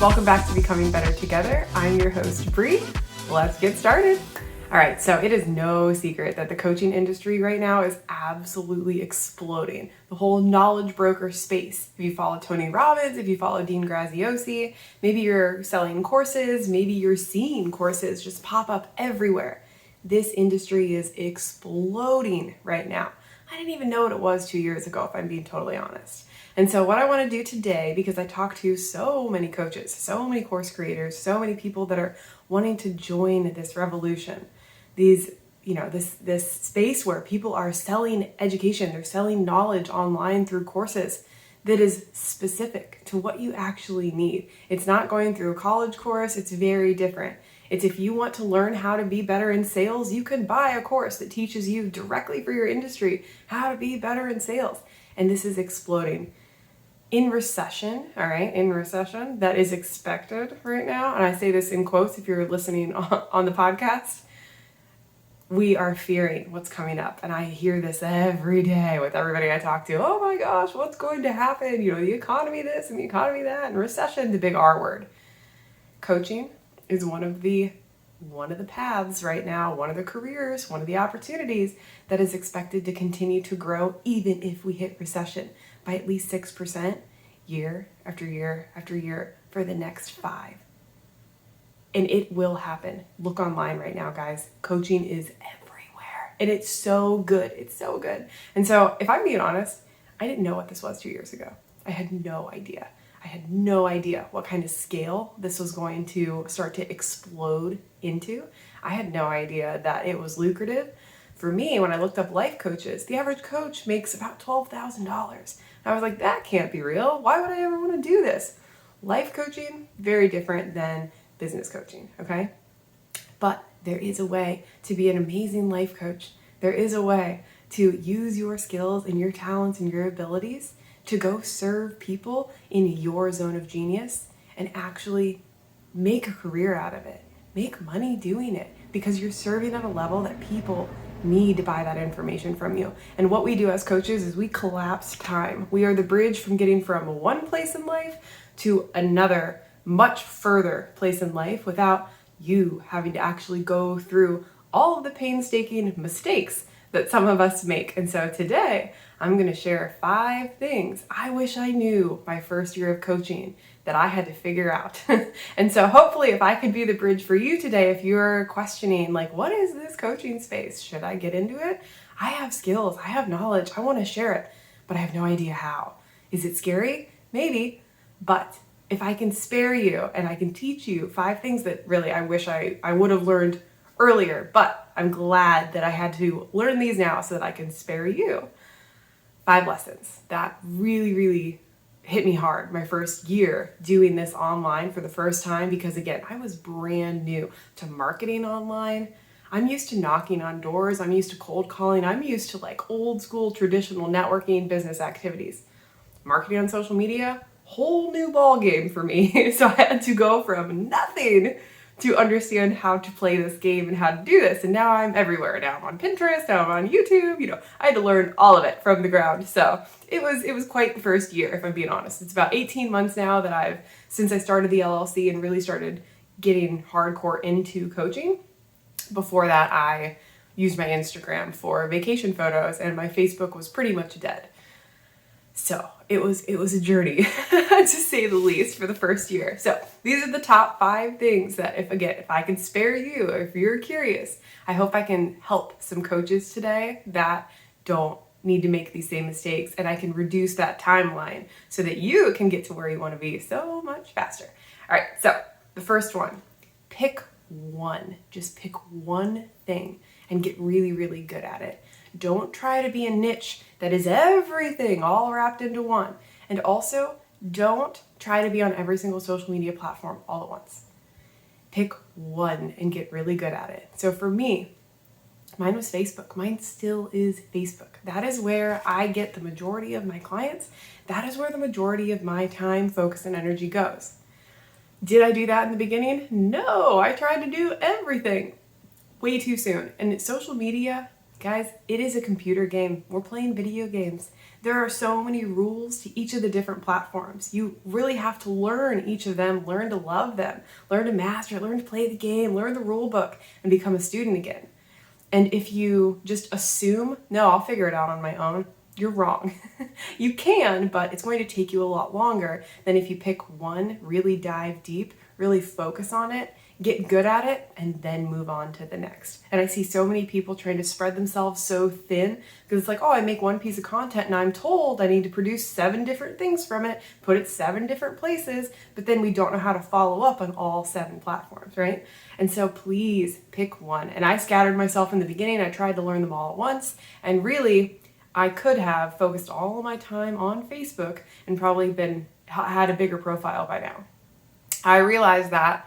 Welcome back to Becoming Better Together. I'm your host, Brie. Let's get started. All right, so it is no secret that the coaching industry right now is absolutely exploding. The whole knowledge broker space. If you follow Tony Robbins, if you follow Dean Graziosi, maybe you're selling courses, maybe you're seeing courses just pop up everywhere. This industry is exploding right now. I didn't even know what it was 2 years ago, if I'm being totally honest. And so what I want to do today, because I talk to so many coaches, so many course creators, so many people that are wanting to join this revolution, this space where people are selling education, they're selling knowledge online through courses that is specific to what you actually need. It's not going through a college course, it's very different. It's if you want to learn how to be better in sales, you can buy a course that teaches you directly for your industry how to be better in sales. And this is exploding. In recession, that is expected right now, and I say this in quotes if you're listening on the podcast, we are fearing what's coming up. And I hear this every day with everybody I talk to. Oh my gosh, what's going to happen? The economy this and the economy that, and recession, the big R word. Coaching is one of the paths right now, one of the careers, one of the opportunities that is expected to continue to grow even if we hit recession by at least 6% year after year after year for the next 5. And it will happen. Look online right now, guys. Coaching is everywhere. And it's so good. It's so good. And so if I'm being honest, I didn't know what this was 2 years ago. I had no idea. I had no idea what kind of scale this was going to start to explode into. I had no idea that it was lucrative. For me, when I looked up life coaches, the average coach makes about $12,000. I was like, that can't be real. Why would I ever want to do this? Life coaching, very different than business coaching, okay? But there is a way to be an amazing life coach. There is a way to use your skills and your talents and your abilities to go serve people in your zone of genius and actually make a career out of it. Make money doing it because you're serving at a level that people need to buy that information from you. And what we do as coaches is we collapse time. We are the bridge from getting from one place in life to another much further place in life without you having to actually go through all of the painstaking mistakes that some of us make. And so today I'm going to share 5 things I wish I knew my first year of coaching that I had to figure out. And so hopefully if I could be the bridge for you today, if you're questioning like, what is this coaching space? Should I get into it? I have skills, I have knowledge, I want to share it, but I have no idea how. Is it scary? Maybe, but if I can spare you and I can teach you 5 things that really I wish I would have learned earlier, but I'm glad that I had to learn these now so that I can spare you. 5 lessons that really, really hit me hard my first year doing this online for the first time, because again, I was brand new to marketing online. I'm used to knocking on doors. I'm used to cold calling. I'm used to like old school traditional networking business activities. Marketing on social media, whole new ball game for me. So I had to go from nothing to understand how to play this game and how to do this. And now I'm everywhere. Now I'm on Pinterest, now I'm on YouTube, I had to learn all of it from the ground. So it was quite the first year, if I'm being honest. It's about 18 months now that since I started the LLC and really started getting hardcore into coaching. Before that, I used my Instagram for vacation photos and my Facebook was pretty much dead. So it was a journey to say the least for the first year. So these are the top 5 things that if I can spare you, if you're curious, I hope I can help some coaches today that don't need to make these same mistakes, and I can reduce that timeline so that you can get to where you want to be so much faster. All right, so the first one, pick one. Just pick one thing and get really, really good at it. Don't try to be a niche that is everything all wrapped into one. And also, don't try to be on every single social media platform all at once. Pick one and get really good at it. So for me, mine was Facebook. Mine still is Facebook. That is where I get the majority of my clients. That is where the majority of my time, focus, and energy goes. Did I do that in the beginning? No, I tried to do everything way too soon. And social media Guys, it is a computer game. We're playing video games. There are so many rules to each of the different platforms. You really have to learn each of them, learn to love them, learn to master it, learn to play the game, learn the rule book, and become a student again. And if you just assume, no, I'll figure it out on my own, you're wrong. You can, but it's going to take you a lot longer than if you pick one, really dive deep, really focus on it, get good at it, and then move on to the next. And I see so many people trying to spread themselves so thin because it's like, oh, I make one piece of content and I'm told I need to produce 7 different things from it, put it 7 different places, but then we don't know how to follow up on all 7 platforms, right? And so please pick one. And I scattered myself in the beginning. I tried to learn them all at once, and really I could have focused all of my time on Facebook and probably had a bigger profile by now. I realized that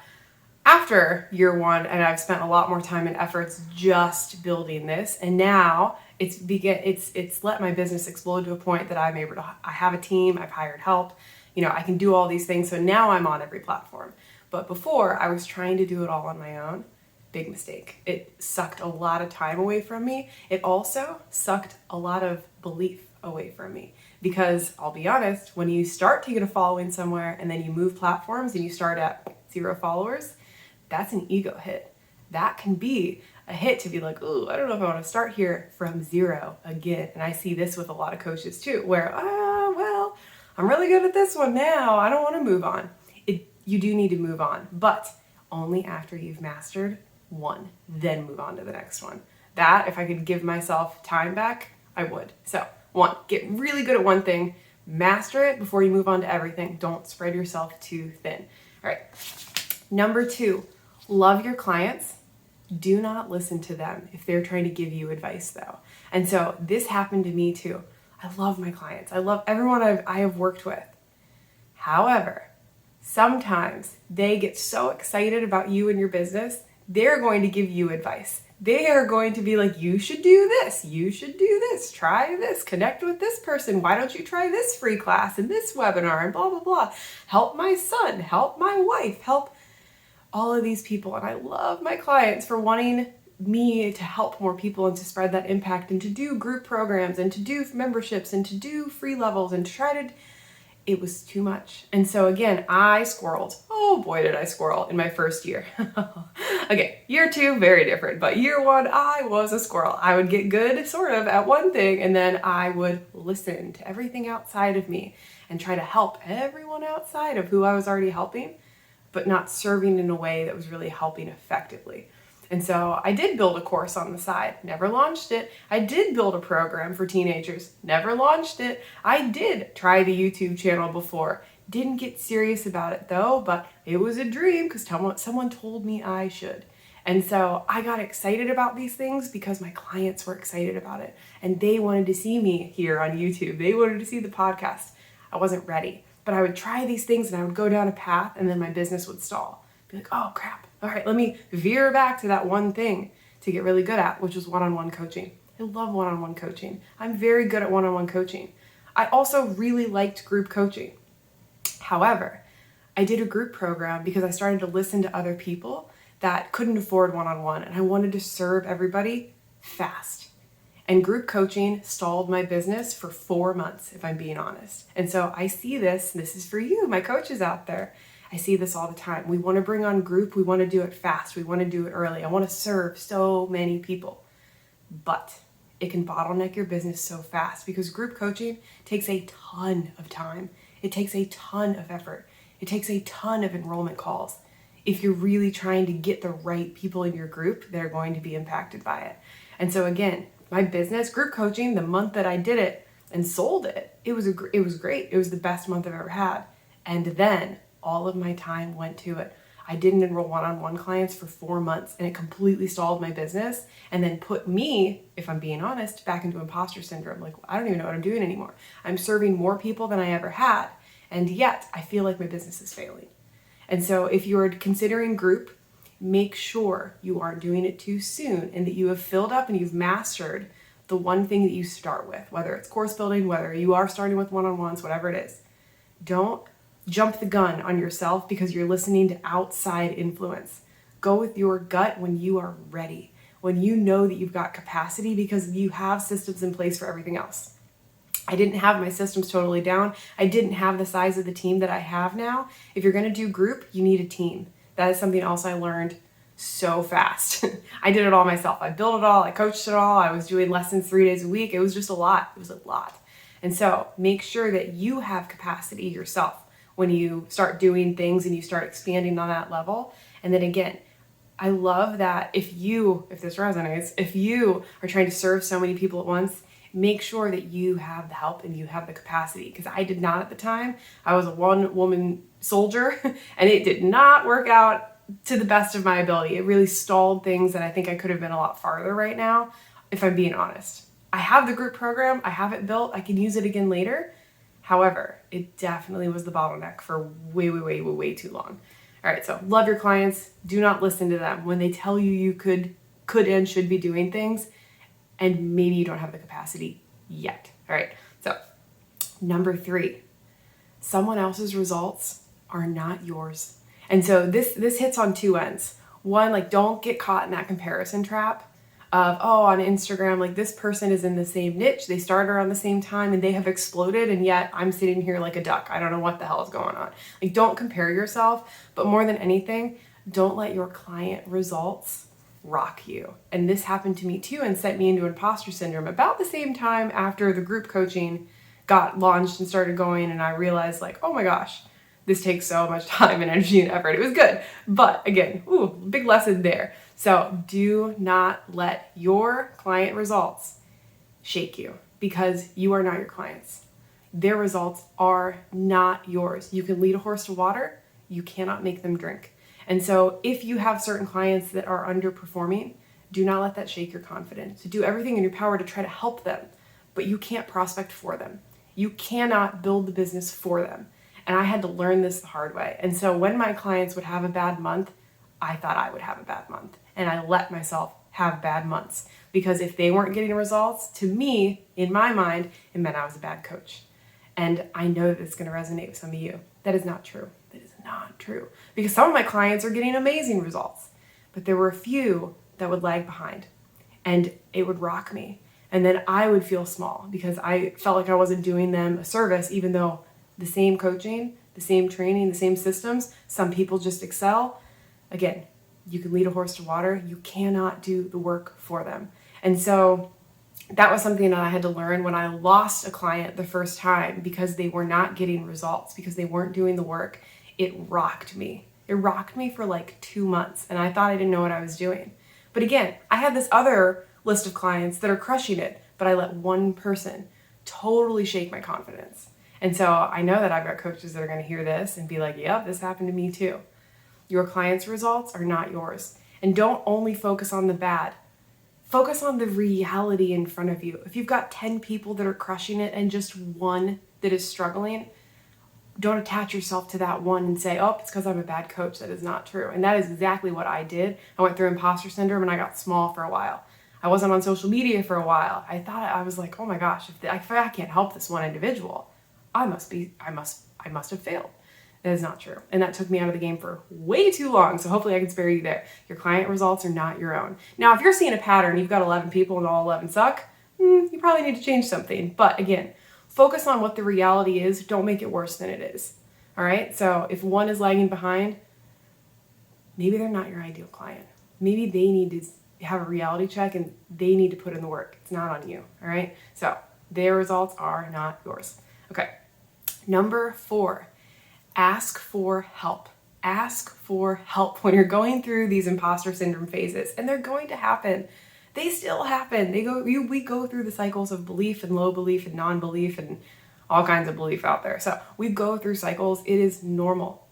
after year 1, and I've spent a lot more time and efforts just building this, and now it's let my business explode to a point that I have a team, I've hired help, I can do all these things, so now I'm on every platform. But before, I was trying to do it all on my own. Big mistake. It sucked a lot of time away from me. It also sucked a lot of belief away from me. Because I'll be honest, when you start to get a following somewhere and then you move platforms and you start at 0 followers, that's an ego hit. That can be a hit to be like, ooh, I don't know if I want to start here from 0 again. And I see this with a lot of coaches too, where, well, I'm really good at this one now. I don't want to move on. You do need to move on, but only after you've mastered one, then move on to the next one. That, if I could give myself time back, I would. So 1, get really good at one thing, master it before you move on to everything. Don't spread yourself too thin. All right. Number 2, love your clients. Do not listen to them if they're trying to give you advice though. And so this happened to me too. I love my clients. I love everyone I have worked with. However, sometimes they get so excited about you and your business, they're going to give you advice. They are going to be like, you should do this, try this, connect with this person. Why don't you try this free class and this webinar and blah, blah, blah. Help my son, help my wife, help all of these people. And I love my clients for wanting me to help more people and to spread that impact and to do group programs and to do memberships and to do free levels and to try to, it was too much. And so again, I squirreled. Oh boy, did I squirrel in my first year. Okay, year 2, very different. But year 1, I was a squirrel. I would get good sort of at one thing, and then I would listen to everything outside of me and try to help everyone outside of who I was already helping, but not serving in a way that was really helping effectively. And so I did build a course on the side, never launched it. I did build a program for teenagers, never launched it. I did try the YouTube channel before, didn't get serious about it though, but it was a dream because someone told me I should. And so I got excited about these things because my clients were excited about it and they wanted to see me here on YouTube. They wanted to see the podcast. I wasn't ready, but I would try these things and I would go down a path and then my business would stall. Be like, oh crap. All right, let me veer back to that one thing to get really good at, which was one-on-one coaching. I love one-on-one coaching. I'm very good at one-on-one coaching. I also really liked group coaching. However, I did a group program because I started to listen to other people that couldn't afford one-on-one, and I wanted to serve everybody fast. And group coaching stalled my business for 4 months, if I'm being honest. And so I see this is for you, my coaches out there. I see this all the time. We want to bring on group. We want to do it fast. We want to do it early. I want to serve so many people. But it can bottleneck your business so fast because group coaching takes a ton of time. It takes a ton of effort. It takes a ton of enrollment calls. If you're really trying to get the right people in your group, they're going to be impacted by it. And so again, my business, group coaching, the month that I did it and sold it, it was great. It was the best month I've ever had. And then all of my time went to it. I didn't enroll one-on-one clients for 4 months and it completely stalled my business and then put me, if I'm being honest, back into imposter syndrome. Like, I don't even know what I'm doing anymore. I'm serving more people than I ever had. And yet I feel like my business is failing. And so if you're considering group, make sure you aren't doing it too soon and that you have filled up and you've mastered the one thing that you start with, whether it's course building, whether you are starting with one-on-ones, whatever it is. Don't jump the gun on yourself because you're listening to outside influence. Go with your gut when you are ready. when you know that you've got capacity because you have systems in place for everything else. I didn't have my systems totally down. I didn't have the size of the team that I have now. If you're going to do group, you need a team. That is something else I learned so fast. I did it all myself. I built it all. I coached it all. I was doing lessons 3 days a week. It was just a lot. It was a lot. And so make sure that you have capacity yourself when you start doing things and you start expanding on that level. And then again, I love that if this resonates, if you are trying to serve so many people at once, make sure that you have the help and you have the capacity, because I did not at the time. I was a one-woman soldier and it did not work out to the best of my ability. It really stalled things, and I think I could have been a lot farther right now, if I'm being honest. I have the group program, I have it built, I can use it again later. However, it definitely was the bottleneck for way too long. All right, so love your clients. Do not listen to them when they tell you you could and should be doing things, and maybe you don't have the capacity yet. All right, so number 3, someone else's results are not yours. And so this hits on 2 ends. One, like, don't get caught in that comparison trap of, oh, on Instagram, like, this person is in the same niche, they started around the same time and they have exploded, and yet I'm sitting here like a duck. I don't know what the hell is going on. Like, don't compare yourself, but more than anything, don't let your client results rock you. And this happened to me too and sent me into imposter syndrome about the same time after the group coaching got launched and started going, and I realized, like, oh my gosh, this takes so much time and energy and effort. It was good. But again, big lesson there. So do not let your client results shake you, because you are not your clients. Their results are not yours. You can lead a horse to water. You cannot make them drink. And so if you have certain clients that are underperforming, do not let that shake your confidence. Do everything in your power to try to help them, but you can't prospect for them. You cannot build the business for them. And I had to learn this the hard way. And so when my clients would have a bad month, I thought I would have a bad month. And I let myself have bad months, because if they weren't getting results, to me, in my mind, it meant I was a bad coach. And I know that it's going to resonate with some of you. That is not true. That is not true. Because some of my clients are getting amazing results, but there were a few that would lag behind, and it would rock me. And then I would feel small because I felt like I wasn't doing them a service, even though the same coaching, the same training, the same systems, some people just excel. Again, you can lead a horse to water. You cannot do the work for them. And so that was something that I had to learn when I lost a client the first time, because they were not getting results, because they weren't doing the work. It rocked me. It rocked me for like 2 months, and I thought I didn't know what I was doing. But again, I had this other list of clients that are crushing it, but I let one person totally shake my confidence. And so I know that I've got coaches that are going to hear this and be like, yep, this happened to me too. Your clients' results are not yours. And don't only focus on the bad. Focus on the reality in front of you. If you've got 10 people that are crushing it and just one that is struggling, don't attach yourself to that one and say, oh, it's because I'm a bad coach. That is not true. And that is exactly what I did. I went through imposter syndrome and I got small for a while. I wasn't on social media for a while. I was like, oh my gosh, if I can't help this one individual, I must have failed. That is not true. And that took me out of the game for way too long. So hopefully I can spare you there. Your client results are not your own. Now, if you're seeing a pattern, you've got 11 people and all 11 suck, you probably need to change something. But again, focus on what the reality is. Don't make it worse than it is. All right. So if one is lagging behind, maybe they're not your ideal client. Maybe they need to have a reality check and they need to put in the work. It's not on you. All right. So their results are not yours. Okay. Number 4, ask for help. Ask for help when you're going through these imposter syndrome phases, and they're going to happen. They still happen. We go through the cycles of belief and low belief and non-belief and all kinds of belief out there. So we go through cycles. It is normal.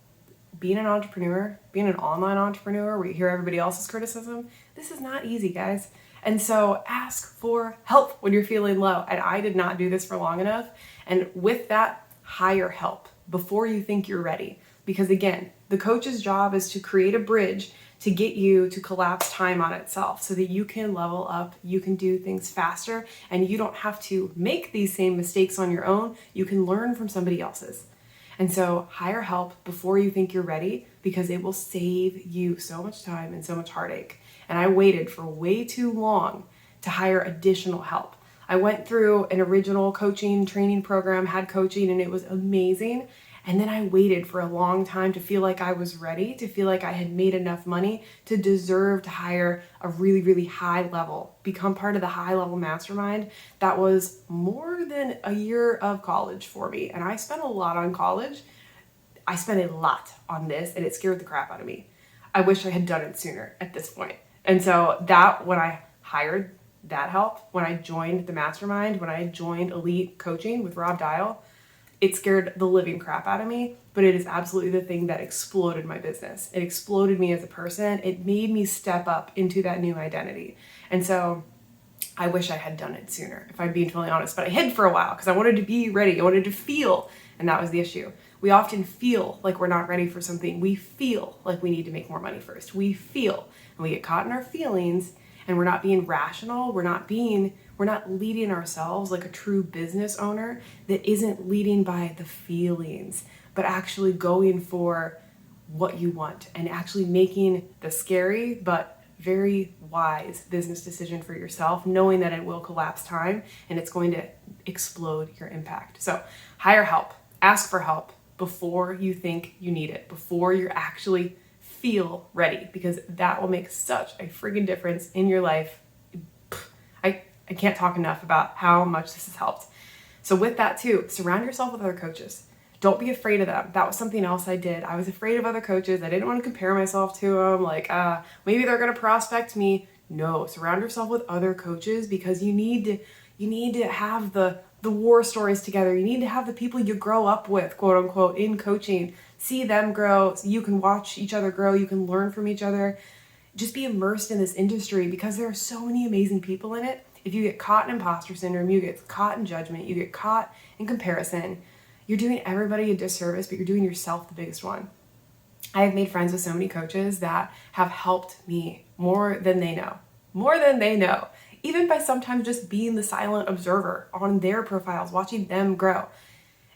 Being an entrepreneur, being an online entrepreneur where you hear everybody else's criticism, this is not easy, guys. And so ask for help when you're feeling low. And I did not do this for long enough. And with that, hire help before you think you're ready. Because again, the coach's job is to create a bridge to get you to collapse time on itself so that you can level up, you can do things faster, and you don't have to make these same mistakes on your own. You can learn from somebody else's. And so hire help before you think you're ready, because it will save you so much time and so much heartache. And I waited for way too long to hire additional help. I went through an original coaching training program, had coaching, and it was amazing. And then I waited for a long time to feel like I was ready, to feel like I had made enough money to deserve to hire a really, really high level, become part of the high level mastermind. That was more than a year of college for me. And I spent a lot on college. I spent a lot on this, and it scared the crap out of me. I wish I had done it sooner at this point. And so when I hired that help, when I joined the mastermind, when I joined Elite Coaching with Rob Dial, it scared the living crap out of me, but it is absolutely the thing that exploded my business. It exploded me as a person. It made me step up into that new identity. And so I wish I had done it sooner, if I'm being totally honest, but I hid for a while because I wanted to be ready. I wanted to feel, and that was the issue. We often feel like we're not ready for something. We feel like we need to make more money first. We feel, and we get caught in our feelings, and we're not being rational. We're not leading ourselves like a true business owner that isn't leading by the feelings, but actually going for what you want and actually making the scary but very wise business decision for yourself, knowing that it will collapse time and it's going to explode your impact. So hire help, ask for help before you think you need it, before you actually feel ready, because that will make such a friggin' difference in your life. I can't talk enough about how much this has helped. So with that too, surround yourself with other coaches. Don't be afraid of them. That was something else I did. I was afraid of other coaches. I didn't want to compare myself to them. Like, maybe they're going to prospect me. No, surround yourself with other coaches because you need to have the war stories together. You need to have the people you grow up with, quote unquote, in coaching. See them grow. So you can watch each other grow. You can learn from each other. Just be immersed in this industry because there are so many amazing people in it. If you get caught in imposter syndrome, you get caught in judgment, you get caught in comparison, you're doing everybody a disservice, but you're doing yourself the biggest one. I have made friends with so many coaches that have helped me more than they know, even by sometimes just being the silent observer on their profiles, watching them grow.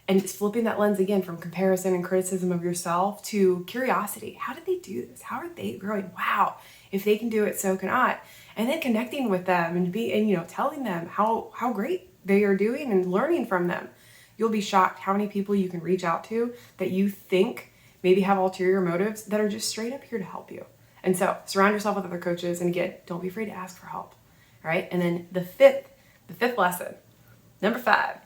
And it's flipping that lens again from comparison and criticism of yourself to curiosity. How did they do this? How are they growing? Wow, if they can do it, so can I. And then connecting with them and telling them how great they are doing and learning from them. You'll be shocked how many people you can reach out to that you think maybe have ulterior motives that are just straight up here to help you. And so surround yourself with other coaches. And again, don't be afraid to ask for help. All right. And then the fifth lesson, number 5,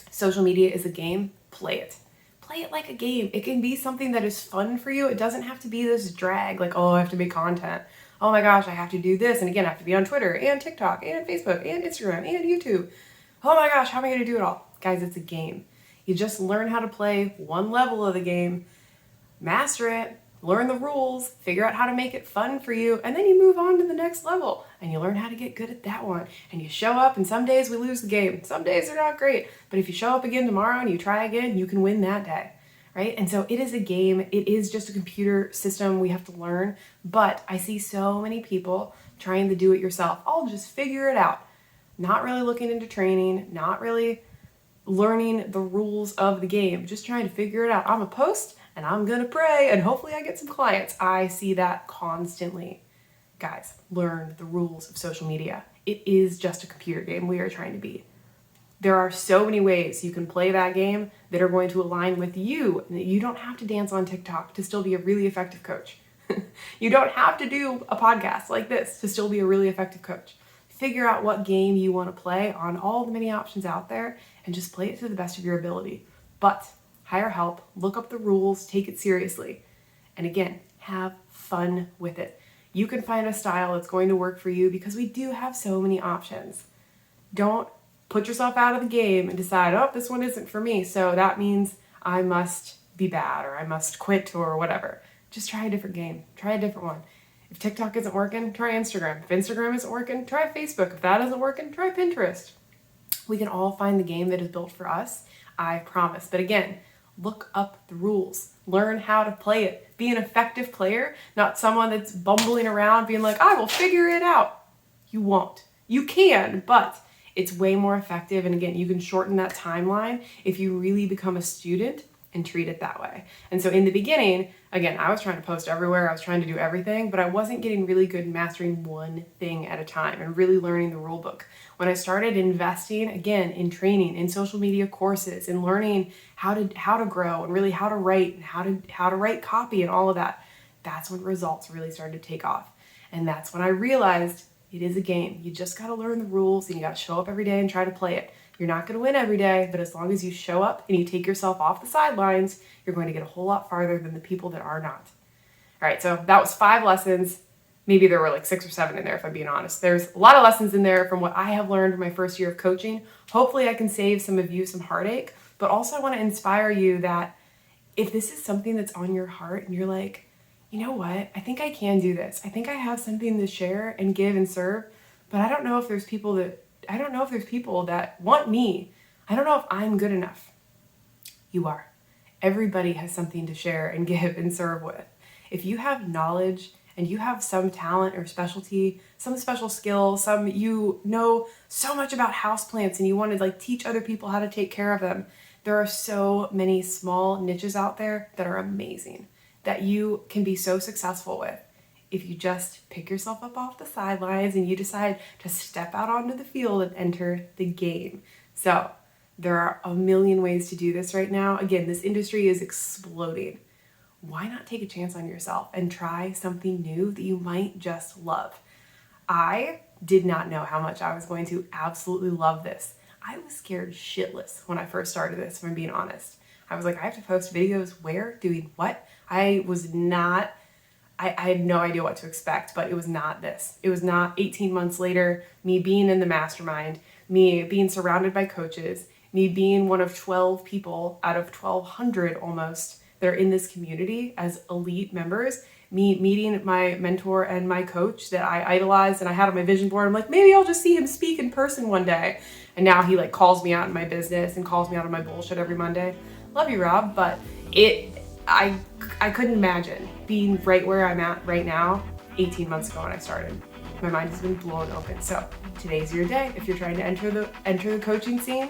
social media is a game. Play it. Play it like a game. It can be something that is fun for you. It doesn't have to be this drag like, oh, I have to make content. Oh my gosh, I have to do this. And again, I have to be on Twitter and TikTok and Facebook and Instagram and YouTube. Oh my gosh, how am I going to do it all? Guys, it's a game. You just learn how to play one level of the game, master it, learn the rules, figure out how to make it fun for you, and then you move on to the next level and you learn how to get good at that one. And you show up, and some days we lose the game. Some days they're not great. But if you show up again tomorrow and you try again, you can win that day. Right? And so it is a game. It is just a computer system we have to learn. But I see so many people trying to do it yourself. I'll just figure it out. Not really looking into training, not really learning the rules of the game, just trying to figure it out. I'm a post and I'm going to pray and hopefully I get some clients. I see that constantly. Guys, learn the rules of social media. It is just a computer game we are trying to beat. There are so many ways you can play that game that are going to align with you. You don't have to dance on TikTok to still be a really effective coach. You don't have to do a podcast like this to still be a really effective coach. Figure out what game you want to play on all the many options out there and just play it to the best of your ability. But hire help, look up the rules, take it seriously. And again, have fun with it. You can find a style that's going to work for you because we do have so many options. Don't put yourself out of the game and decide, oh, this one isn't for me, so that means I must be bad or I must quit or whatever. Just try a different game. Try a different one. If TikTok isn't working, try Instagram. If Instagram isn't working, try Facebook. If that isn't working, try Pinterest. We can all find the game that is built for us, I promise. But again, look up the rules. Learn how to play it. Be an effective player, not someone that's bumbling around being like, I will figure it out. You won't. You can, but it's way more effective. And again, you can shorten that timeline if you really become a student and treat it that way. And so in the beginning, again, I was trying to post everywhere. I was trying to do everything, but I wasn't getting really good in mastering one thing at a time and really learning the rule book. When I started investing, again, in training, in social media courses, and learning how to grow and really how to write and how to write copy and all of that, that's when results really started to take off. And that's when I realized it is a game. You just got to learn the rules and you got to show up every day and try to play it. You're not going to win every day, but as long as you show up and you take yourself off the sidelines, you're going to get a whole lot farther than the people that are not. All right, so that was 5 lessons. Maybe there were like 6 or 7 in there, if I'm being honest. There's a lot of lessons in there from what I have learned in my first year of coaching. Hopefully I can save some of you some heartache, but also I want to inspire you that if this is something that's on your heart and you're like, you know what, I think I can do this. I think I have something to share and give and serve, but I don't know if there's people that want me. I don't know if I'm good enough. You are. Everybody has something to share and give and serve with. If you have knowledge and you have some talent or specialty, some special skill, you know so much about houseplants and you want to teach other people how to take care of them. There are so many small niches out there that are amazing that you can be so successful with. If you just pick yourself up off the sidelines and you decide to step out onto the field and enter the game. So there are a million ways to do this right now. Again, this industry is exploding. Why not take a chance on yourself and try something new that you might just love? I did not know how much I was going to absolutely love this. I was scared shitless when I first started this, if I'm being honest. I was like, I have to post videos where, doing what? I had no idea what to expect, but it was not this. It was not 18 months later, me being in the mastermind, me being surrounded by coaches, me being one of 12 people out of 1,200 almost that are in this community as elite members, me meeting my mentor and my coach that I idolized and I had on my vision board. I'm like, maybe I'll just see him speak in person one day. And now he calls me out in my business and calls me out on my bullshit every Monday. Love you, Rob, but I couldn't imagine being right where I'm at right now 18 months ago when I started. My mind has been blown open. So today's your day. If you're trying to enter the coaching scene,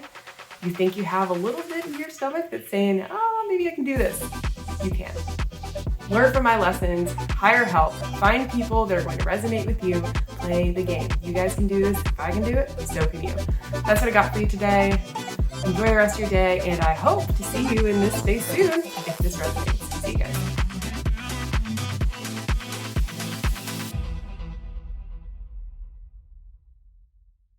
you think you have a little bit in your stomach that's saying, oh, maybe I can do this. You can. Learn from my lessons, hire help, find people that are going to resonate with you, play the game. You guys can do this. If I can do it, so can you. That's what I got for you today. Enjoy the rest of your day, and I hope to see you in this space soon if this resonates.